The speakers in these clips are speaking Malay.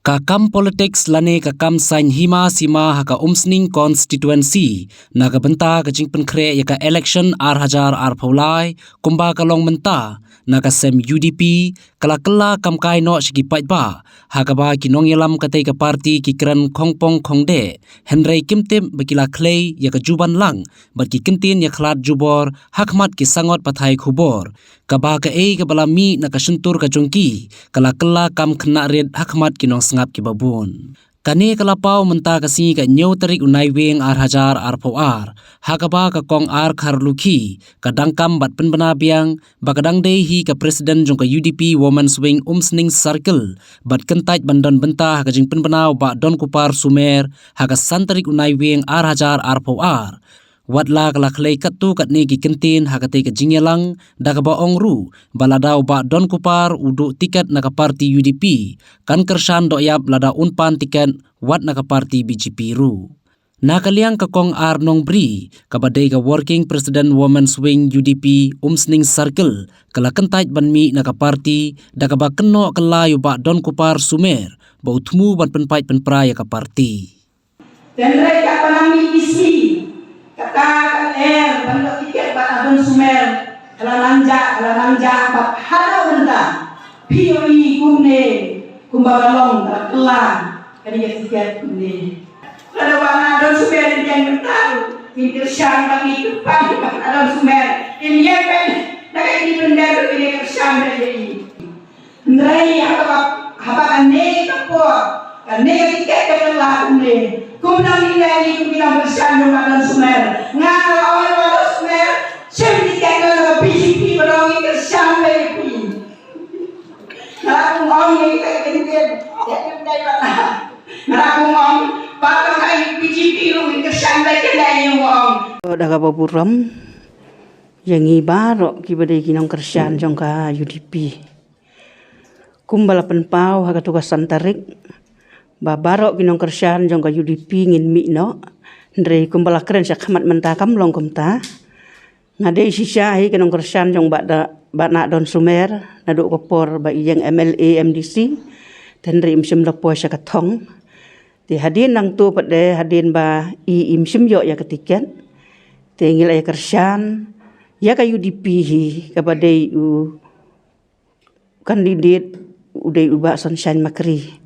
Kakam politics lane kakam sain hima sima haka umsning constituency naga benta kajing penkre yaka election ar pholai kumba kalong menta naga sem UDP kala kamkai no shiki paitba haka ba kinong yalam katai ka parti kikran khongpong khongde Henry Kimtim bakila clay yaka juban lang baki kintin yaklat jubor hakmat ki sangot pathai khubor kaba ka kabala mi nakasuntur ka jongki kala kam khna red hakmat kinong ngap ki babun kane kalapau menta kasi ka nyau tarik unai weng ar poar hakaba ka kong ar kharlukhi kadangkam bat penbana biang bakadang dei hi ka president jong ka UDP Women's Wing Umsning Circle bat kentait bandon benta ka jing penbana ba don kupar sumer haka santarik unai weng ar poar Watla kalaklay katu katni ki kentin hakate ka jingyalang dagaba ongru baladau ba don kupar udu tiket naka parti UDP kan kersan doyap lada unpan tiket wat naka parti BJP ru. Nakaliang kakong Arnong Bri kabadai ka working president Women's Wing UDP Umsning Circle kala kentait banmi naka parti dagaba keno kalayo ba don kupar sumer ba utmu ban penpait penpraya ka parti. Tenray ka panami isi kata bando tiket bat adon sumer alalanja bat hara benda POI kumne kumbagalong kelan kali tiket kumne ada wana adon sumer yang bertahu pintir syang bagi depan bat adon sumer ini yepen naga ini benda ini kersyang dari ndrai apa kane kapo kane tiket kelan kumne kumnang ini kumnang bersandung pada sumer ngal awal pada sumer semti kena BJP berong ke sampai pi nak ngom ni kita kentir jadi benda mana nak ngom pakang kai BJP lu ke sampai ke dai ngom daga baburam yang ibaro kibade kinong kersian jongka UDP kumbala penpau haga tugas santarik babarok kinong kersian jongka UDP ngin mi no ndre kumbala keren sakhamat mentakam long kumta ngade sisa hi kinong kersian jong bana don sumer nadu kopor ba iyang MLA MDC dan ri imsim lapo sakatong ti hadin nang tu pade hadin ba i imsim yo ya ketiket tingil ay kersian ya ka UDP hi kabade u kandidat uday uba sunshine makri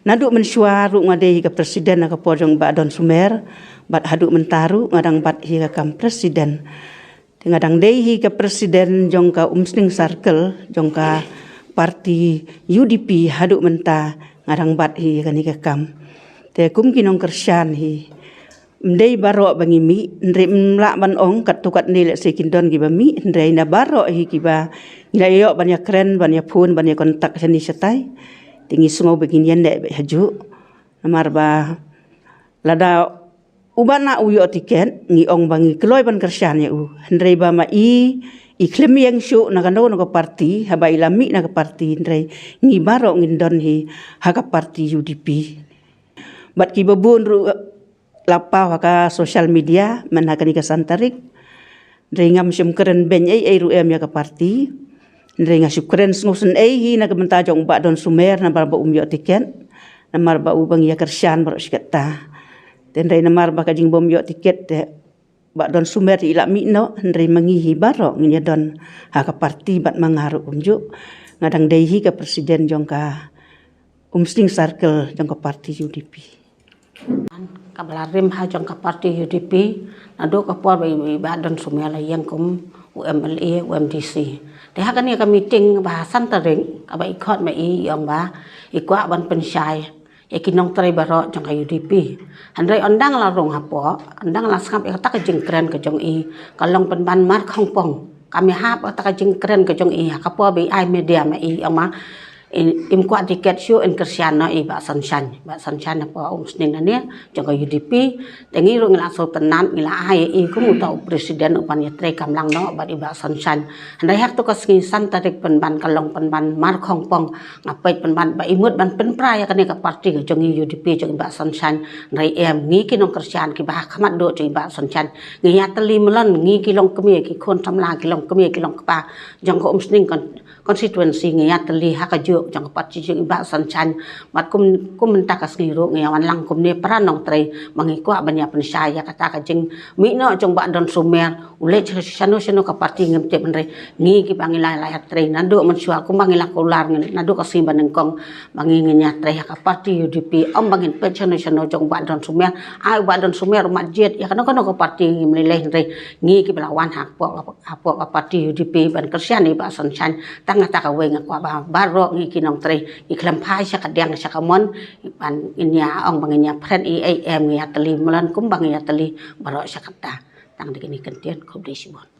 Naduk mensuaru ngadai ke presiden ke pojong badon sumer bat haduk mentaru ngadang bat hi ke kam presiden ngadang dei ke presiden jong ka Umsning Circle jong ka parti UDP haduk menta ngadang bat hi ke kam te kum kinong kersian hi mdei baro bangi mi ndre mlak ban ong kat tukat ni lek sekindon gi bami ndre na baro hi ki ba ngayo banyak keren banyak phone banyak kontak seni setai tinggi sungai begini nek haju namar ba lada ubana uyo tiket ngi ong bangi kloy ban kersian ya u ndrei ba ma i iklim yang syu nakano no parti haba ilami na parti ndrei ngi baro ngindon hi haka parti UDP bat ki babun ru lapa haka social media manakani ka santarik ndrei ngam sim keren ben ai ru em ya ka parti Nrenga syukren ngusun hi na kementa jong ba don sumer na barba umyo tiket na marba ubang ya kersian baro sikata tenre na marba kajing bom yo tiket te ba don sumer ila mi no nre mangihi baro nginya don ha ka parti bat mangaru unjuk ngadang dei ka presiden jong ka Umsning Circle jong ka parti UDP kabalarim ha jong ka parti UDP nado ka por ba don sumer la yang kum UMLA UMDC Deha kan ya meeting bahasan tering aba ikot ma i yang ba ikwa ban pensyai ya kinong trai baro jong ka UDP handai ondang la rong hapo ondang la skap ya ta ka jengkren ka jong i kalong penban mar khongpong kami hap ta ka jengkren ka jong i ka po bi ai media ma i yang ma im kwa tiket syu en kersian na i ba sunshine po Umsning na ne jong ka UDP tengi ro ngila so tenan ngila ai i ku mu ta presiden upan ya tre kamlang no ba i ba sunshine handai hak to ka sgi san tarik penban kalong penban mar khongpong ngapai penban ba imut ban penpraya ka ne ka parti ka jong i UDP jong ba sunshine rai em ngi kinong kersian ki ba khamat do jong ba sunshine ngi ya teli melon ngi kilong kemi ki khon samla kilong kemi kilong pa jong ka Umsning constituency ngi ya teli hak ka ju ru jang parti jing ba sunshine mat kum mentak kas ngi ru ngi wan lang kum ne pra nong tre mangi kwa banya pensaya kata ka jing mi no jong ba don sumer ule chano chano ka parti ngem te benre ngi ki bangi lai lai tre nando men sua kum bangi la kolar ngi nando ka sim baneng kong bangi ngi nya tre ka parti UDP om bangin pe chano chano jong ba don sumer ai ba don sumer mat jet ya kana kana ka parti ngim le re ngi ki belawan hak po parti UDP ban kersian ni ba sunshine tang ta ka weng kwa ba baro ngi ki nong tre i klam phai sa ka deng sa ka mon ban inya ong bang inya pren IAM ngi atali melan kum bang inya tali baro sa ka ta tang de ni kentian ko de sibon